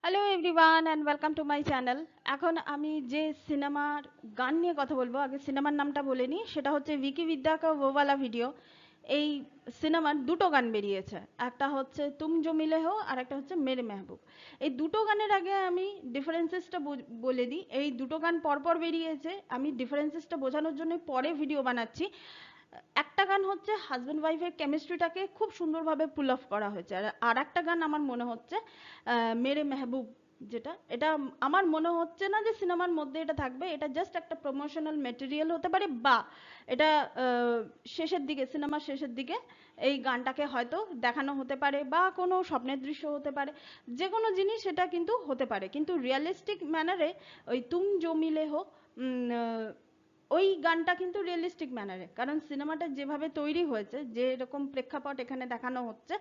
Hello everyone and welcome to my channel. এখন আমি যে সিনেমার গান নিয়ে কথা বলবো, আগে সিনেমার নামটা বলে নিই। সেটা হচ্ছে ভিকি বিদ্যা কা वो वाला ভিডিও। এই সিনেমার দুটো গান বেরিয়েছে, একটা হচ্ছে তুম জো মিলে হো আর একটা হচ্ছে মেরে মেহবুব। এই দুটো গানের আগে আমি ডিফারেন্সেসটা বলে দিই। এই দুটো গান পরপর বেরিয়েছে, আমি ডিফারেন্সেসটা বোঝানোর জন্য পরে ভিডিও বানাচ্ছি। একটা গান হচ্ছে হাজব্যান্ড ওয়াইফের কেমিস্ট্রিটাকে খুব সুন্দরভাবে পুল অফ করা হয়েছে, আর আর একটা গান আমার মনে হচ্ছে মেরে মেহবুব, যেটা এটা আমার মনে হচ্ছে না যে সিনেমার মধ্যে এটা থাকবে। এটা জাস্ট একটা প্রমোশনাল মেটেরিয়াল হতে পারে, বা এটা শেষের দিকে, সিনেমার শেষের দিকে এই গানটাকে হয়তো দেখানো হতে পারে, বা কোনো স্বপ্নের দৃশ্য হতে পারে। যে কোনো জিনিস এটা কিন্তু হতে পারে, কিন্তু রিয়েলিস্টিক ম্যানারে ওই তুম জো মিলে হো ওই গানটা কিন্তু রিয়েলিস্টিক ম্যানারে, কারণ সিনেমাটা যেভাবে তৈরি হয়েছে, যে এরকম প্রেক্ষাপট এখানে দেখানো হচ্ছে,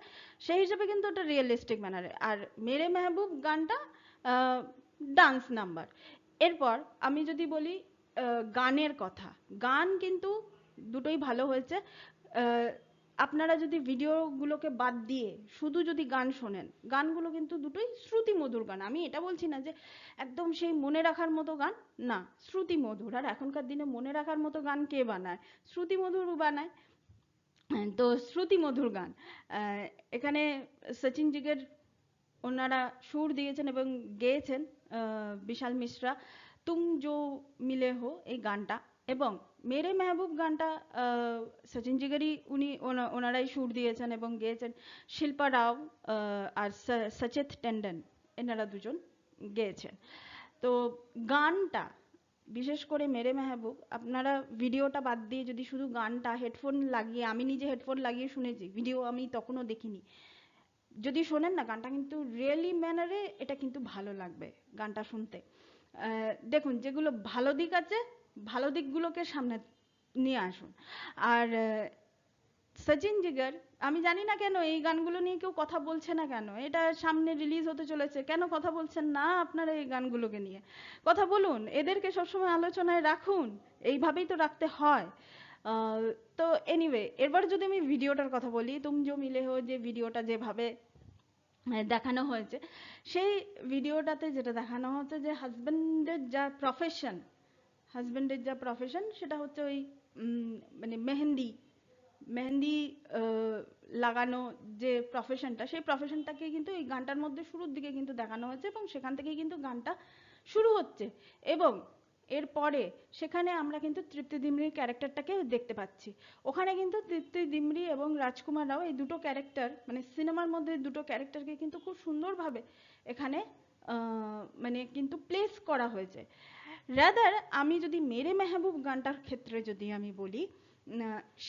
সেই হিসেবে কিন্তু ওটা রিয়েলিস্টিক ম্যানারে। আর মেরে মেহবুব গানটা ডান্স নাম্বার। এরপর আমি যদি বলি গানের কথা, গান কিন্তু দুটোই ভালো হয়েছে। আহ, আপনারা যদি ভিডিওগুলোকে বাদ দিয়ে শুধু যদি গান শোনেন, গানগুলো কিন্তু দুটোই শ্রুতি মধুর গান। আমি এটা বলছি না যে একদম সেই মনে রাখার মতো গান, না, শ্রুতি মধুর। আর এখনকার দিনে মনে রাখার মতো গান কে বানায়? শ্রুতি মধুর বানায়। তো শ্রুতি মধুর গান। আহ, এখানে সচিন জিগের ওনারা সুর দিয়েছেন এবং গেয়েছেন বিশাল মিশ্রা। তুম জো মিলে হো এই গানটা, এবং মেরে মেহবুব গানটা সচিন জিগেরই, ওনারাই সুর দিয়েছেন এবং গেয়েছেন শিল্পা রাও আর সচেত টেন্ডন, এনারা দুজন গেয়েছেন। তো গানটা, বিশেষ করে মেরে মেহবুব, আপনারা ভিডিওটা বাদ দিয়ে যদি শুধু গানটা হেডফোন লাগিয়ে, আমি নিজে হেডফোন লাগিয়ে শুনেছি, ভিডিও আমি তখনও দেখিনি, যদি শোনেন না গানটা, কিন্তু রিয়েলি ম্যানারে এটা কিন্তু ভালো লাগবে গানটা শুনতে। দেখুন, যেগুলো ভালো দিক আছে, ভালো দিকগুলোকে সামনে নিয়ে আসুন। আর সচিন জিগার, আমি জানি না কেন এই গানগুলো নিয়ে কেউ কথা বলছে না, কেন এটা সামনে রিলিজ হতে চলেছে, কেন কথা বলছেন না আপনারা এই গানগুলোকে নিয়ে? কথা বলুন, এদেরকে সবসময় আলোচনায় রাখুন, এইভাবেই তো রাখতে হয়। আহ, তো এনিওয়ে, এবার যদি আমি ভিডিওটার কথা বলি, তুম জো মিলে হো যে ভিডিওটা যেভাবে দেখানো হয়েছে, সেই ভিডিওটাতে যেটা দেখানো হচ্ছে যে হাজবেন্ডের যা প্রফেশন সেটা হচ্ছে ওই মানে মেহেন্দি মেহেন্দি লাগানো, যে প্রফেশনটা, সেই প্রফেশনটাকে কিন্তু এই গানটার মধ্যে শুরুর দিকে কিন্তু দেখানো হয়েছে, এবং সেখান থেকেই কিন্তু গানটা শুরু হচ্ছে। এবং এরপরে সেখানে আমরা কিন্তু তৃপ্তি ডিমরির ক্যারেক্টারটাকে দেখতে পাচ্ছি। ওখানে কিন্তু তৃপ্তি ডিমরি এবং রাজকুমার রাও, এই দুটো ক্যারেক্টার, মানে সিনেমার মধ্যে দুটো ক্যারেক্টারকে কিন্তু খুব সুন্দরভাবে এখানে মানে কিন্তু প্লেস করা হয়েছে। রাদার আমি যদি মেরে মেহবুব গানটার ক্ষেত্রে যদি আমি বলি,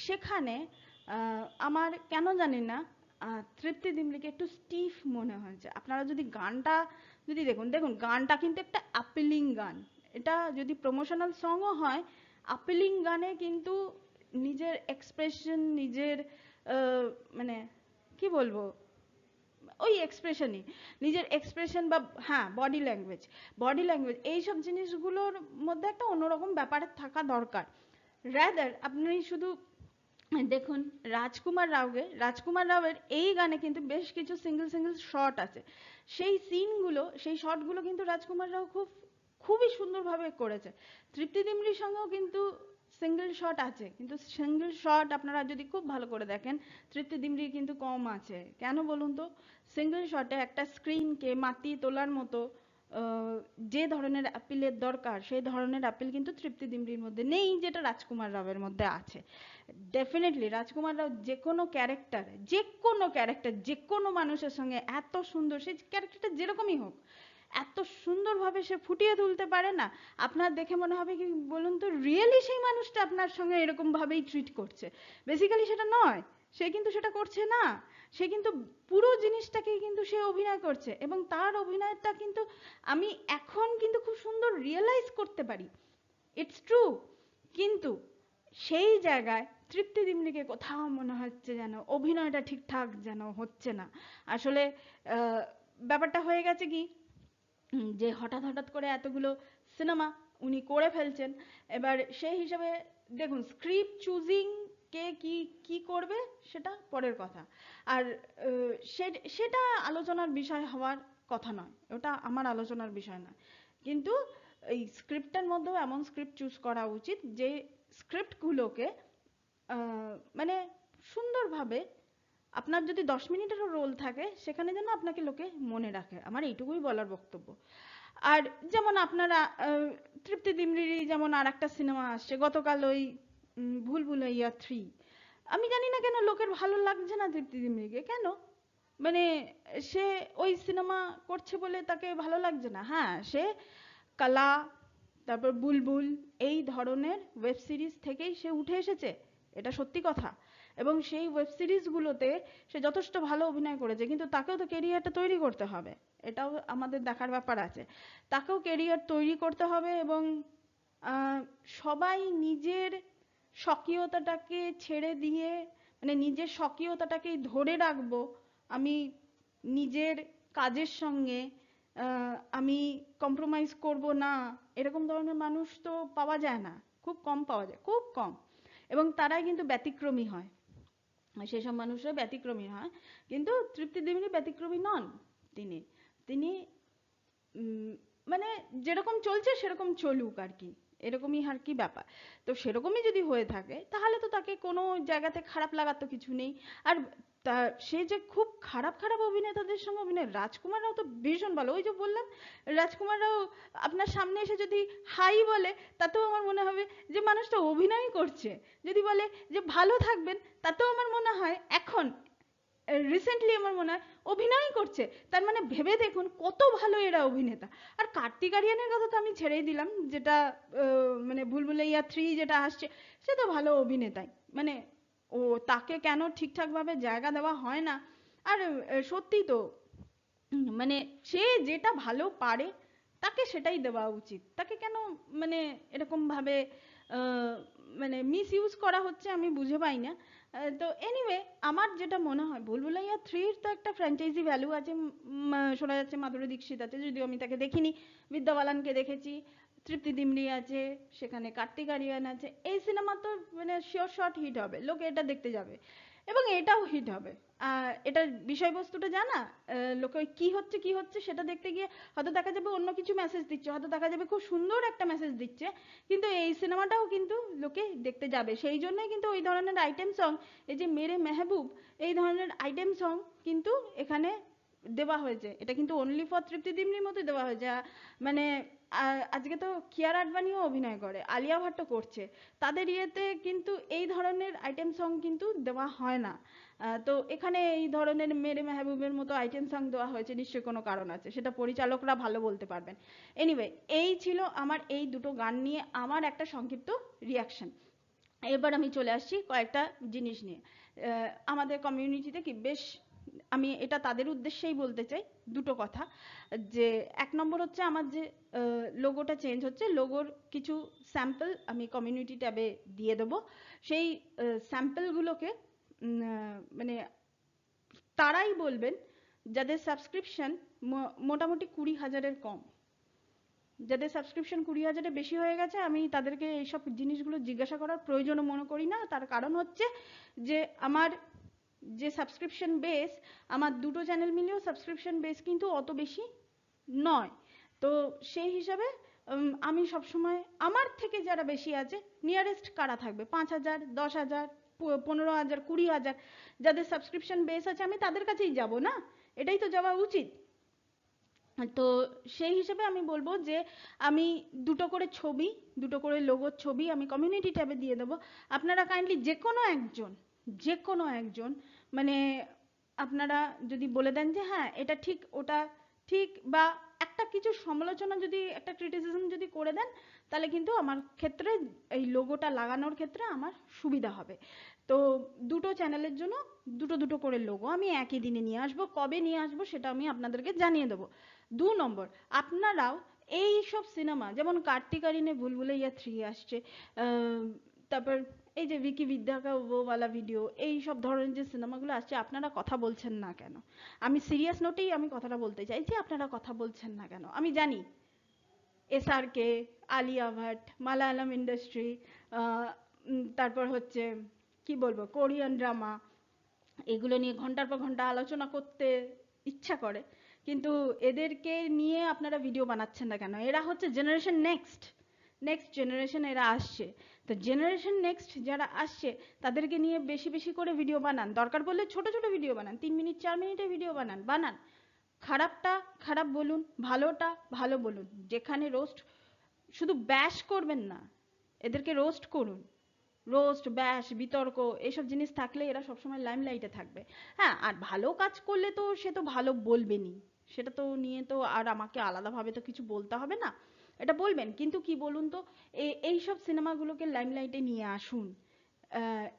সেখানে আমার কেন জানি না তৃপ্তি ডিমরিকে একটু স্টিফ মনে হয়েছে। আপনারা যদি গানটা যদি দেখুন, দেখুন গানটা কিন্তু একটা আপিলিং গান। এটা যদি প্রমোশনাল সংও হয়, আপিলিং গানে কিন্তু নিজের এক্সপ্রেশন, নিজের মানে কি বলবো, ওই এক্সপ্রেশনই, নিজের এক্সপ্রেশন, বা হ্যাঁ বডি ল্যাঙ্গুয়েজ এইসব জিনিসগুলোর মধ্যে একটা অন্যরকম ব্যাপার থাকা দরকার। রাদার আপনি শুধু দেখুন রাজকুমার রাওয়ের এই গানে কিন্তু বেশ কিছু সিঙ্গেল সিঙ্গেল শট আছে। সেই সিনগুলো, সেই শটগুলো কিন্তু রাজকুমার রাও খুবই সুন্দরভাবে করেছে। তৃপ্তি ডিমরির সঙ্গেও কিন্তু সিঙ্গেল শট আছে, কিন্তু সিঙ্গেল শট আপনারা যদি খুব ভালো করে দেখেন, তৃপ্তি ডিমরির কিন্তু কম আছে। কেন বলুন তো? সিঙ্গেল শটে একটা স্ক্রিনকে মাতিয়ে তোলার মতো যে ধরনের অ্যাপিলের দরকার, সেই ধরনের অ্যাপিল কিন্তু তৃপ্তি ডিমরির মধ্যে নেই, যেটা রাজকুমার রাওয়ের মধ্যে আছে। ডেফিনেটলি রাজকুমার রাও যে কোনো ক্যারেক্টার যে কোনো মানুষের সঙ্গে এত সুন্দর, সেই ক্যারেক্টারটা যেরকমই হোক, এত সুন্দরভাবে সে ফুটিয়ে তুলতে পারে না, আপনার দেখে মনে হবে কি বলুন তো, রিয়েলি সেই মানুষটা আপনার সঙ্গে এরকম ভাবেই ট্রিট করছে। বেসিক্যালি সেটা নয়, সে কিন্তু সেটা করছে না। সে কিন্তু পুরো জিনিসটাকেই কিন্তু সে অভিনয় করছে, এবং তার অভিনয়টা কিন্তু আমি এখন কিন্তু খুব সুন্দর রিয়েলাইজ করতে পারি। It's true. কিন্তু সেই জায়গায় তৃপ্তি ডিমরিকে কোথাও মনে হচ্ছে যেন অভিনয়টা ঠিকঠাক যেন হচ্ছে না। আসলে ব্যাপারটা হয়ে গেছে কি, যে হঠাৎ হঠাৎ করে এতগুলো সিনেমা উনি করে ফেলছেন। এবার সেই হিসাবে দেখুন, স্ক্রিপ্ট চুজিং কে কি কি করবে সেটা পরের কথা। আর সেটা আলোচনার বিষয় হওয়ার কথা নয়, ওটা আমার আলোচনার বিষয় নয়। কিন্তু এই স্ক্রিপ্টের মধ্যেও এমন স্ক্রিপ্ট চুজ করা উচিত যে স্ক্রিপ্টগুলোকে মানে সুন্দরভাবে, আপনার যদি 10 মিনিটেরও রোল থাকে সেখানে যেন আপনাকে লোকে মনে রাখে, আমার এইটুকুই বলার বক্তব্য। আর যেমন আপনারা তৃপ্তি ডিমরির যেমন আর একটা সিনেমা আসছে গতকাল, ওই ভুলভুলাইয়া 3, আমি জানি না কেন লোকের ভালো লাগছে না তৃপ্তি ডিমরিকে, কেন? মানে সে ওই সিনেমা করছে বলে তাকে ভালো লাগছে না? হ্যাঁ, সে কালা, তারপর বুলবুল, এই ধরনের ওয়েব সিরিজ থেকেই সে উঠে এসেছে, এটা সত্যি কথা। এবং সেই ওয়েব সিরিজগুলোতে সে যথেষ্ট ভালো অভিনয় করেছে, কিন্তু তাকেও তো কেরিয়ারটা তৈরি করতে হবে, এটাও আমাদের দেখার ব্যাপার আছে। তাকেও কেরিয়ার তৈরি করতে হবে এবং সবাই নিজের স্বকীয়তাটাকে ছেড়ে দিয়ে, মানে নিজের স্বকীয়তাটাকেই ধরে রাখবো, আমি নিজের কাজের সঙ্গে আমি কম্প্রোমাইজ করব না, এরকম ধরনের মানুষ তো পাওয়া যায় না, খুব কম পাওয়া যায়, খুব কম। এবং তারাই কিন্তু ব্যতিক্রমী হয়, সেসব মানুষরা ব্যতিক্রমী হয়। কিন্তু তৃপ্তি ডিমরি ব্যতিক্রমী নন। তিনি তিনি মানে যেরকম চলছে সেরকম চলুক আর কি, এরকমই আর কি ব্যাপার। তো সেরকমই যদি হয়ে থাকে তাহলে তো তাকে কোনো জায়গাতে খারাপ লাগার তো কিছু নেই। আর সে যে খুব খারাপ খারাপ অভিনেতাদের সঙ্গে অভিনয়, রাজকুমার রাও তো ভীষণ ভালো, ওই যে বললাম রাজকুমার রাও আপনার সামনে এসে যদি হাই বলে তাতেও আমার মনে হবে যে মানুষটা অভিনয় করছে, যদি বলে যে ভালো থাকবেন তাতেও আমার মনে হয় এখন রিসেন্টলি আমার মনে হয় অভিনয় করছে, তার মানে ভেবে দেখুন কত ভালো এরা অভিনেতা। আর কার্তিক আরিয়ানের কথা তো আমি ছেড়েই দিলাম, যেটা মানে ভুলভুলাইয়া 3 যেটা আসছে, সে তো ভালো অভিনেতাই, মানে ও তাকে কেন ঠিকঠাক ভাবে জায়গা দেওয়া হয় না। আর সত্যি তো মানে সে যেটা ভালো পারে তাকে সেটাই দেওয়া উচিত, তাকে কেন মানে এরকম ভাবে মানে মিস ইউজ করা হচ্ছে আমি বুঝে পাই না। তো এনিওয়ে, আমার যেটা মনে হয় ভুলভুলাইয়া 3 তো একটা ফ্র্যাঞ্চাইজি ভ্যালু আছে, শোনা যাচ্ছে মাধুরী দীক্ষিত আছে, যদিও আমি তাকে দেখিনি, বিদ্যা বালানকে দেখেছি, তৃপ্তি ডিমরি আছে, সেখানে কার্তিক আরিয়ান আছে, এই সিনেমা তো মানে শিওর শট হিট হবে, লোকে এটা দেখতে যাবে এবং এটাও হিট হবে। এটার বিষয়বস্তুটা জানা, লোকে কি হচ্ছে কি হচ্ছে সেটা দেখতে গিয়ে হয়তো দেখা যাবে অন্য কিছু মেসেজ দিচ্ছে, হয়তো দেখা যাবে খুব সুন্দর একটা মেসেজ দিচ্ছে, কিন্তু এই সিনেমাটাও কিন্তু লোকে দেখতে যাবে। সেই জন্যই কিন্তু ওই ধরনের আইটেম সং, এই যে মেরে মেহবুব, এই ধরনের আইটেম সং কিন্তু এখানে দেওয়া হয়েছে, এটা কিন্তু অনলি ফর তৃপ্তি ডিমরির মধ্যে দেওয়া হয়েছে। মানে আজকে তো কিয়ারা আডবাণীও অভিনয় করে, আলিয়া ভাট্টও করছে, তাদের ইয়েতে কিন্তু এই ধরনের আইটেম সং কিন্তু দেওয়া হয় না। তো এখানে এই ধরনের মেরে মেহবুবের মতো আইটেম সং দেওয়া হয়েছে, নিশ্চয়ই কোনো কারণ আছে, সেটা পরিচালকরা ভালো বলতে পারবেন। এনিওয়ে, এই ছিল আমার এই দুটো গান নিয়ে আমার একটা সংক্ষিপ্ত রিয়াকশন। এবার আমি চলে আসছি কয়েকটা জিনিস নিয়ে। আমাদের কমিউনিটিতে কি বেশ, আমি এটা তাদের উদ্দেশ্যেই বলতে চাই দুটো কথা, যে এক নম্বর হচ্ছে আমার যে লোগোটা চেঞ্জ হচ্ছে, লোগোর কিছু স্যাম্পল আমি কমিউনিটি ট্যাবে দিয়ে দেবো। সেই স্যাম্পলগুলোকে মানে তারাই বলবেন যাদের সাবস্ক্রিপশন মোটামুটি 20,000-এর কম, যাদের সাবস্ক্রিপশন 20,000-এর বেশি হয়ে গেছে আমি তাদেরকে এইসব জিনিসগুলো জিজ্ঞাসা করার প্রয়োজনও মনে করি না। তার কারণ হচ্ছে যে আমার যে সাবস্ক্রিপশন বেস, আমার দুটো চ্যানেল মিলিয়েও সাবস্ক্রিপশন বেস কিন্তু অত বেশি নয়। তো সেই হিসাবে আমি সবসময় আমার থেকে যারা বেশি আছে, নিয়ারেস্ট কারা থাকবে, 5,000, 10,000, 15,000, 20,000, যাদের সাবস্ক্রিপশন বেস আছে আমি তাদের কাছেই যাব না, এটাই তো যাওয়া উচিত। তো সেই হিসেবে আমি বলবো যে আমি দুটো করে ছবি, দুটো করে লোগোর ছবি আমি কমিউনিটি ট্যাবে দিয়ে দেবো। আপনারা কাইন্ডলি যে কোনো একজন মানে আপনারা যদি বলে দেন যে হ্যাঁ এটা ঠিক ওটা ঠিক, বা একটা কিছু সমালোচনা যদি, একটা ক্রিটিসিজম যদি করে দেন, তাহলে কিন্তু আমার ক্ষেত্রে এই লোগোটা লাগানোর ক্ষেত্রে আমার সুবিধা হবে। তো দুটো চ্যানেলের জন্য দুটো দুটো করে লোগো আমি একই দিনে নিয়ে আসবো, কবে নিয়ে আসবো সেটা আমি আপনাদেরকে জানিয়ে দেবো। 2 নম্বর, আপনারাও এই সব সিনেমা যেমন কার্তিক আরিয়ানের ভুলভুলাইয়া 3 আসছে, তারপর এই যে ভিকি বিদ্যা কা वो वाला ভিডিও, এই সব ধরনের যে সিনেমাগুলো আসছে, আপনারা কথা বলছেন না কেন? আমি সিরিয়াস নোটেই আমি কথাটা বলতে চাই যে আপনারা কথা বলছেন না কেন? আমি জানি SRK, আলিয়া ভাট, মালায়ালাম ইন্ডাস্ট্রি, তারপর হচ্ছে কি বলবো, কোরিয়ান ড্রামা, এগুলো নিয়ে ঘন্টার পর ঘন্টা আলোচনা করতে ইচ্ছা করে, কিন্তু এদেরকে নিয়ে আপনারা ভিডিও বানাচ্ছেন না কেন? এরা হচ্ছে জেনারেশন নেক্সট, নেক্সট জেনারেশন এরা আসছে। তো জেনারেশন নেক্সট যারা আসছে তাদেরকে নিয়ে বেশি বেশি করে ভিডিও বানান, দরকার পড়লে ছোট ছোট ভিডিও বানান, 3 মিনিট 4 মিনিটের ভিডিও বানান, বানান। খারাপটা খারাপ বলুন, ভালোটা ভালো বলুন। যেখানে রোস্ট, শুধু ব্যাশ করবেন না, এদেরকে রোস্ট করুন। রোস্ট, ব্যাশ, বিতর্ক এইসব জিনিস থাকলে এরা সবসময় লাইমলাইটে থাকবে। হ্যাঁ, আর ভালো কাজ করলে তো সে তো ভালো বলবেনই, সেটা তো নিয়ে তো আর আমাকে আলাদাভাবে তো কিছু বলতে হবে না, এটা বলবেন। কিন্তু কি বলুন তো, এইসব সিনেমাগুলোকে লাইমলাইটে নিয়ে আসুন।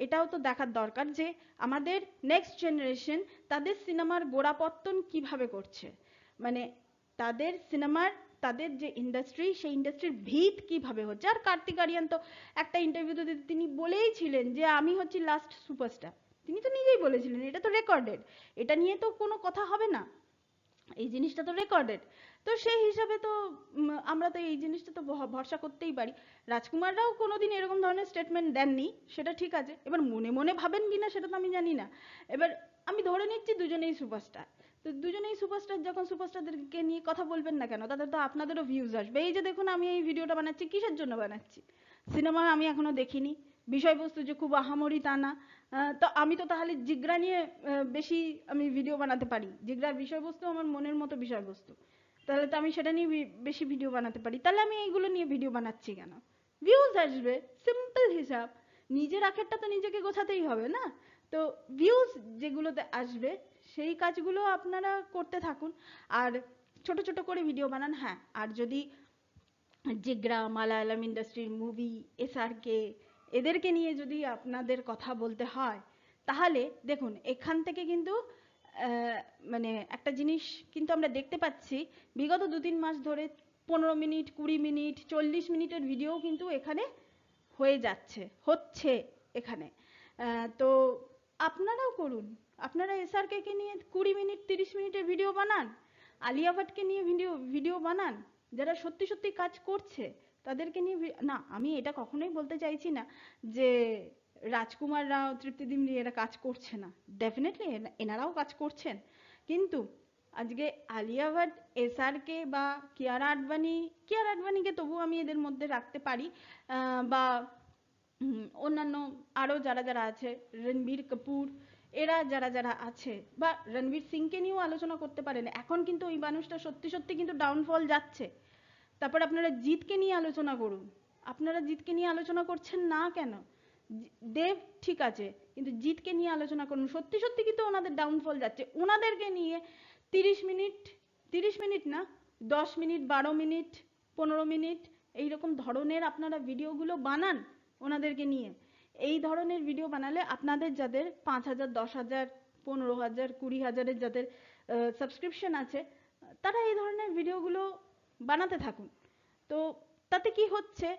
এটাও তো দেখার দরকার যে আমাদের নেক্সট জেনারেশন তাদের সিনেমার গোড়াপত্তন কিভাবে করছে, মানে তাদের সিনেমার, তাদের যে ইন্ডাস্ট্রি, সেই ইন্ডাস্ট্রির ভিত কিভাবে হচ্ছে। আর কার্তিক আরিয়ান তো একটা ইন্টারভিউতে তিনি বলেইছিলেন যে আমি হচ্ছি লাস্ট সুপারস্টার, তিনি তো নিজেই বলেছিলেন, এটা তো রেকর্ডেড, এটা নিয়ে তো কোনো কথা হবে না, এই জিনিসটা তো রেকর্ডেড। তো সেই হিসাবে তো আমরা তো এই জিনিসটা তো ভরসা করতেই পারি। রাজকুমাররাও কোনোদিন এরকম ধরনের স্টেটমেন্ট দেননি, সেটা ঠিক আছে। এবার মনে মনে ভাবেন কিনা সেটা তো আমি জানি না। এবার আমি ধরে নিচ্ছি দুজনেই সুপারস্টার, তো দুজনেই সুপারস্টার যখন, সুপারস্টারদেরকে নিয়ে কথা বলবেন না কেন? তাদের তো আপনাদেরও ভিউজ আসবে। এই যে দেখুন আমি এই ভিডিওটা বানাচ্ছি, কিসের জন্য বানাচ্ছি? সিনেমা আমি এখনো দেখিনি, বিষয়বস্তু যে খুব আহামরি তা না। তো আমি তো তাহলে জিগরা নিয়ে বেশি আমি ভিডিও বানাতে পারি, জিগরার বিষয়বস্তু আমার মনের মতো বিষয়বস্তু, তাহলে তো আমি সেটা নিয়ে বেশি ভিডিও বানাতে পারি। তাহলে আমি এইগুলো নিয়ে ভিডিও বানাচ্ছি কেন? ভিউজ আসবে, সিম্পল হিসাব। নিজের আখেরটা তো নিজেকে গোছাতেই হবে না? তো ভিউজ যেগুলোতে আসবে সেই কাজগুলো আপনারা করতে থাকুন, আর ছোট ছোট করে ভিডিও বানান। হ্যাঁ, আর যদি জিগরা, মালায়ালাম ইন্ডাস্ট্রির মুভি, এসআরকে, এদেরকে নিয়ে যদি আপনাদের কথা বলতে হয়, তাহলে দেখুন এখান থেকে কিন্তু মানে একটা জিনিস কিন্তু আমরা দেখতে পাচ্ছি, বিগত 2-3 মাস ধরে 15 মিনিট, 20 মিনিট, 40 মিনিটের ভিডিও কিন্তু এখানে হয়ে যাচ্ছে, হচ্ছে এখানে। তো আপনারাও করুন, আপনারা এসআরকে কে নিয়ে 20 মিনিট 30 মিনিটের ভিডিও বানান, আলিয়া ভাটকে নিয়ে ভিডিও বানান, যারা সত্যি সত্যি কাজ করছে তাদেরকে নিয়ে। না, আমি এটা কখনোই বলতে চাইছি না যে রাজকুমার রাও, তৃপ্তি ডিমরি এরা কাজ করছে না, ডেফিনেটলি এনারাও কাজ করছেন। কিন্তু আজকে আলিয়া ভাট, এসআরকে বা কিয়ারা আডবাণী, কিয়ারা আডবাণীকে তবু আমি এদের মধ্যে রাখতে পারি, বা অন্যান্য আরো যারা যারা আছে, রণবীর কাপুর, এরা যারা যারা আছে, বা রণবীর সিংকে নিয়েও আলোচনা করতে পারেন। এখন কিন্তু ওই মানুষটা সত্যি সত্যি কিন্তু ডাউনফল যাচ্ছে। তারপর আপনারা জিতকে নিয়ে আলোচনা করুন, আপনারা জিতকে নিয়ে আলোচনা করছেন না কেন? দেব ঠিক আছে, কিন্তু জিতকে নিয়ে আলোচনা করুন। সত্যি সত্যি কিন্তু ওনাদের ডাউনফল যাচ্ছে, ওনাদেরকে নিয়ে 30 মিনিট, 30 মিনিট না, 10 মিনিট, 12 মিনিট, 15 মিনিট এইরকম ধরনের আপনারা ভিডিওগুলো বানান ওনাদেরকে নিয়ে। এই ধরনের ভিডিও বানালে আপনাদের যাদের 5,000, 10,000, 15,000, 20,000-এর যাদের সাবস্ক্রিপশন আছে, তারা এই ধরনের ভিডিওগুলো বানাতে থাকুন। তো তাতে কি হচ্ছে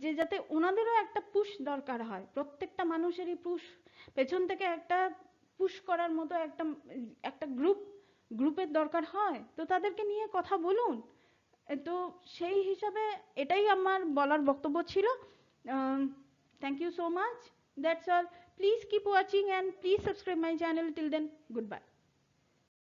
যে যাতে ওনাদেরও একটা পুশ দরকার হয়, প্রত্যেকটা মানুষেরই পুশ, পেছন থেকে একটা পুশ করার মতো একটা একটা গ্রুপের দরকার হয়। তো তাদেরকে নিয়ে কথা বলুন। তো সেই হিসাবে এটাই আমার বলার বক্তব্য ছিল। Thank you so much, that's all. Please keep watching and please subscribe my channel. Till then, goodbye.